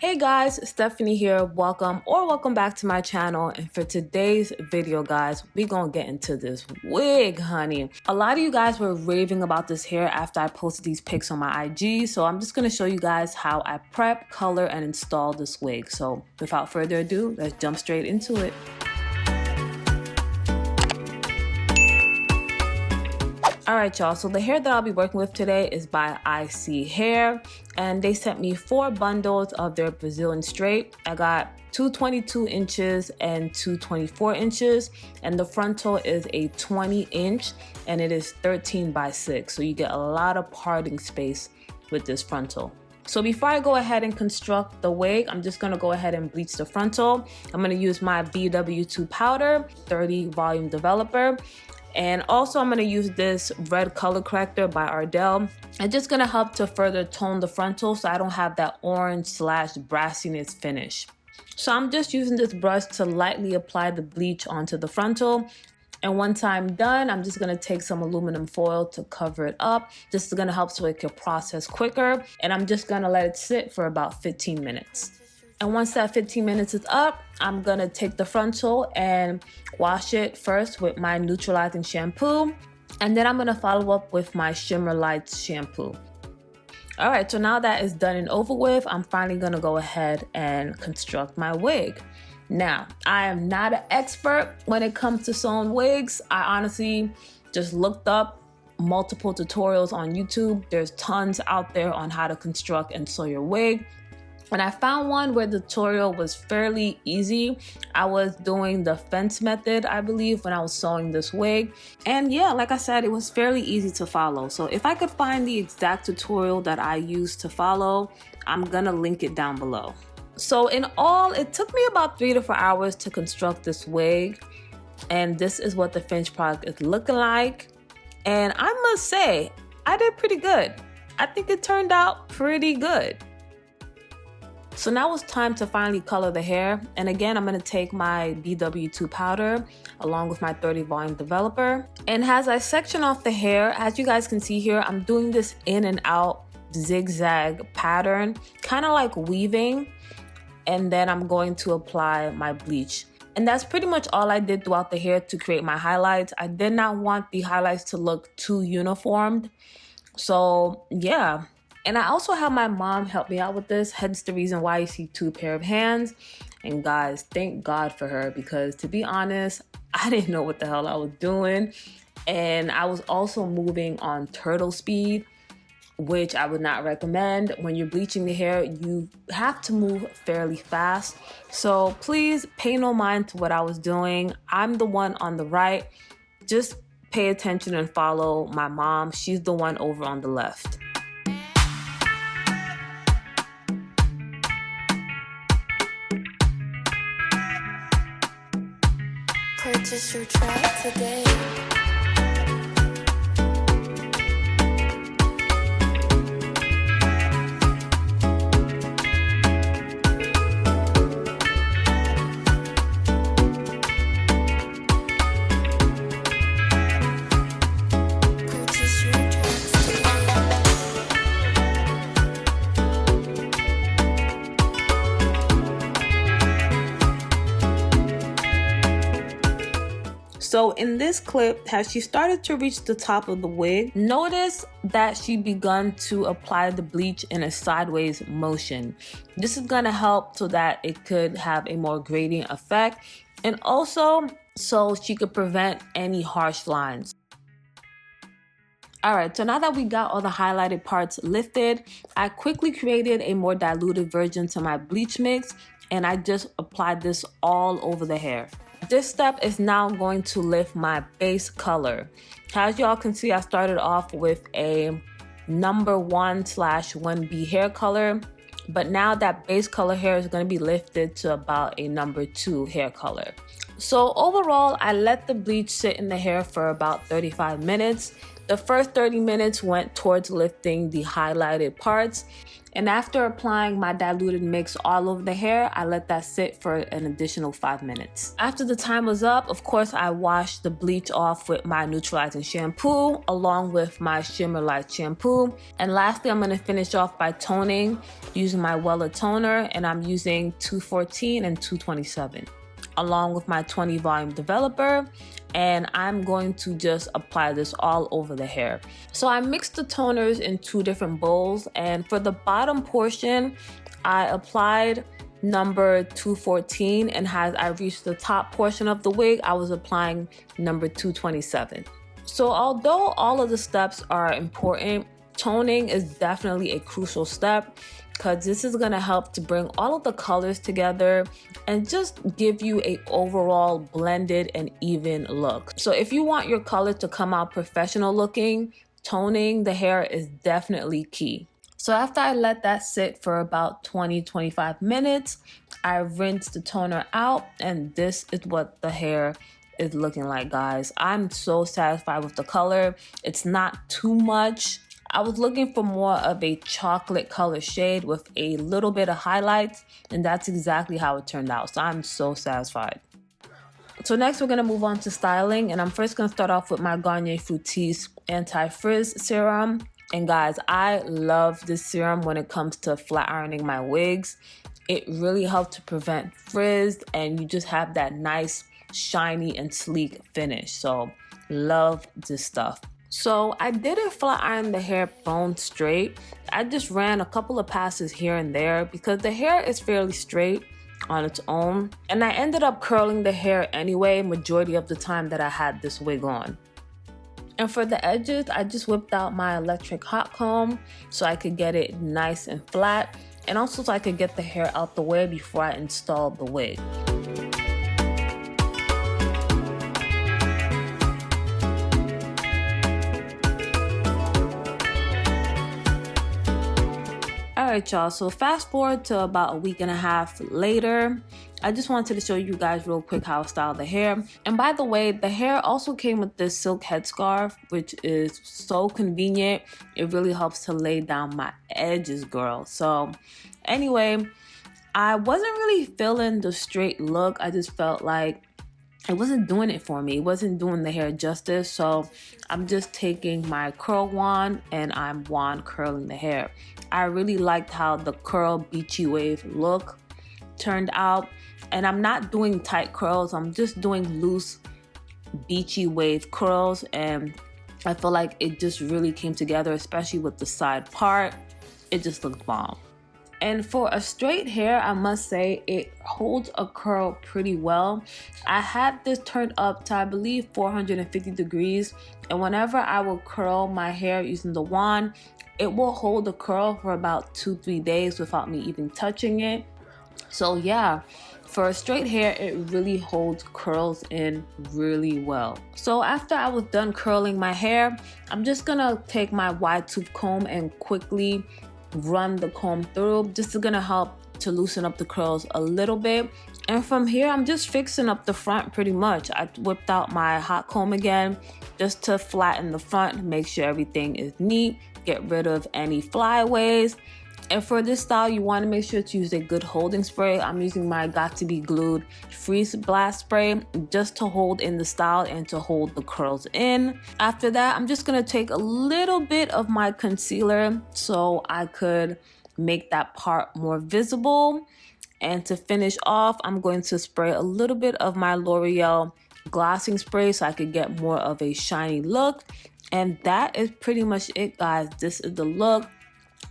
Hey guys, Stephanie here. Welcome back to my channel. And for today's video, guys, we gonna get into this wig, honey. A lot of you guys were raving about this hair after I posted these pics on my IG. So I'm just gonna show you guys how I prep, color, and install this wig. So without further ado, let's jump straight into it. Alright y'all, so the hair that I'll be working with today is by ISEE Hair, and they sent me 4 bundles of their Brazilian straight. I got 222 inches and 224 inches, and the frontal is a 20 inch and it is 13 by 6, so you get a lot of parting space with this frontal. So before I go ahead and construct the wig, I'm just going to go ahead and bleach the frontal. I'm going to use my BW2 powder, 30 volume developer. And also I'm going to use this red color corrector by Ardell. It's just going to help to further tone the frontal so I don't have that orange / brassiness finish. So I'm just using this brush to lightly apply the bleach onto the frontal. And once I'm done, I'm just going to take some aluminum foil to cover it up. This is going to help so it can process quicker. And I'm just going to let it sit for about 15 minutes. And once that 15 minutes is up, I'm gonna take the frontal and wash it first with my neutralizing shampoo. And then I'm gonna follow up with my Shimmer Lights shampoo. All right, so now that is done and over with, I'm finally gonna go ahead and construct my wig. Now, I am not an expert when it comes to sewing wigs. I honestly just looked up multiple tutorials on YouTube. There's tons out there on how to construct and sew your wig. And I found one where the tutorial was fairly easy. I was doing the fence method, I believe, when I was sewing this wig. And yeah, like I said, it was fairly easy to follow. So if I could find the exact tutorial that I used to follow, I'm gonna link it down below. So in all, it took me about 3 to 4 hours to construct this wig. And this is what the finished product is looking like. And I must say, I did pretty good. I think it turned out pretty good. So now it's time to finally color the hair. And again, I'm gonna take my BW2 powder along with my 30 volume developer. And as I section off the hair, as you guys can see here, I'm doing this in and out zigzag pattern, kind of like weaving. And then I'm going to apply my bleach. And that's pretty much all I did throughout the hair to create my highlights. I did not want the highlights to look too uniformed. So yeah. And I also have my mom help me out with this, hence the reason why you see 2 pair of hands. And guys, thank God for her, because to be honest, I didn't know what the hell I was doing. And I was also moving on turtle speed, which I would not recommend. When you're bleaching the hair, you have to move fairly fast. So please pay no mind to what I was doing. I'm the one on the right. Just pay attention and follow my mom. She's the one over on the left. Purchase your track today. So in this clip, as she started to reach the top of the wig, notice that she begun to apply the bleach in a sideways motion. This is gonna help so that it could have a more gradient effect, and also so she could prevent any harsh lines. Alright, so now that we got all the highlighted parts lifted, I quickly created a more diluted version to my bleach mix, and I just applied this all over the hair. This step is now going to lift my base color. As y'all can see, I started off with a number 1/1B hair color, but now that base color hair is going to be lifted to about a number 2 hair color. So overall, I let the bleach sit in the hair for about 35 minutes. The first 30 minutes went towards lifting the highlighted parts. And after applying my diluted mix all over the hair, I let that sit for an additional 5 minutes. After the time was up, of course, I washed the bleach off with my neutralizing shampoo along with my Shimmer Light shampoo. And lastly, I'm going to finish off by toning using my Wella toner, and I'm using 214 and 227 along with my 20 volume developer, and I'm going to just apply this all over the hair. So I mixed the toners in 2 different bowls, and for the bottom portion I applied number 214, and as I reached the top portion of the wig I was applying number 227. So although all of the steps are important, toning is definitely a crucial step, because this is going to help to bring all of the colors together and just give you a overall blended and even look. So if you want your color to come out professional looking, toning the hair is definitely key. So after I let that sit for about 20-25 minutes, I rinsed the toner out, and this is what the hair is looking like, guys. I'm so satisfied with the color. It's not too much. I was looking for more of a chocolate color shade with a little bit of highlights, and that's exactly how it turned out. So I'm so satisfied. So next we're going to move on to styling, and I'm first going to start off with my Garnier Fructis Anti-Frizz Serum. And guys, I love this serum when it comes to flat ironing my wigs. It really helps to prevent frizz, and you just have that nice, shiny, and sleek finish. So love this stuff. So I didn't flat iron the hair bone straight. I just ran a couple of passes here and there because the hair is fairly straight on its own. And I ended up curling the hair anyway, majority of the time that I had this wig on. And for the edges, I just whipped out my electric hot comb so I could get it nice and flat, and also so I could get the hair out the way before I installed the wig. Alright y'all, so fast forward to about a week and a half later. I just wanted to show you guys real quick how I styled the hair. And by the way, the hair also came with this silk headscarf, which is so convenient. It really helps to lay down my edges, girl. So anyway, I wasn't really feeling the straight look. I just felt like it wasn't doing it for me. It wasn't doing the hair justice. So I'm just taking my curl wand and I'm wand curling the hair. I really liked how the curl beachy wave look turned out. And I'm not doing tight curls. I'm just doing loose beachy wave curls. And I feel like it just really came together, especially with the side part. It just looked bomb. And for a straight hair, I must say it holds a curl pretty well. I had this turned up to, I believe, 450 degrees. And whenever I will curl my hair using the wand, it will hold the curl for about 2-3 days without me even touching it. So yeah, for a straight hair, it really holds curls in really well. So after I was done curling my hair, I'm just gonna take my wide tooth comb and quickly run the comb through. This is gonna help to loosen up the curls a little bit. And from here, I'm just fixing up the front pretty much. I whipped out my hot comb again just to flatten the front, make sure everything is neat, get rid of any flyaways. And for this style, you want to make sure to use a good holding spray. I'm using my Got To Be Glued Freeze Blast Spray just to hold in the style and to hold the curls in. After that, I'm just going to take a little bit of my concealer so I could make that part more visible. And to finish off, I'm going to spray a little bit of my L'Oreal glossing spray so I could get more of a shiny look. And that is pretty much it, guys. This is the look.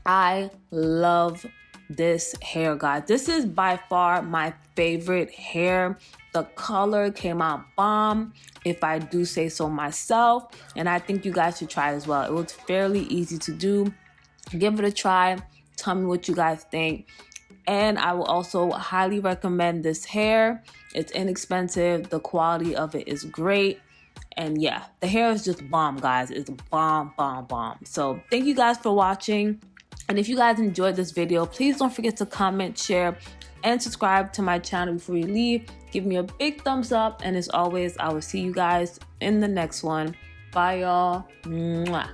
I love this hair, guys. This is by far my favorite hair. The color came out bomb, if I do say so myself, and I think you guys should try it as well. It was fairly easy to do. Give it a try. Tell me what you guys think. And I will also highly recommend this hair. It's inexpensive. The quality of it is great. And yeah, the hair is just bomb, guys. It's bomb, bomb, bomb. So thank you guys for watching. And if you guys enjoyed this video, please don't forget to comment, share, and subscribe to my channel before you leave. Give me a big thumbs up. And as always, I will see you guys in the next one. Bye, y'all. Mwah.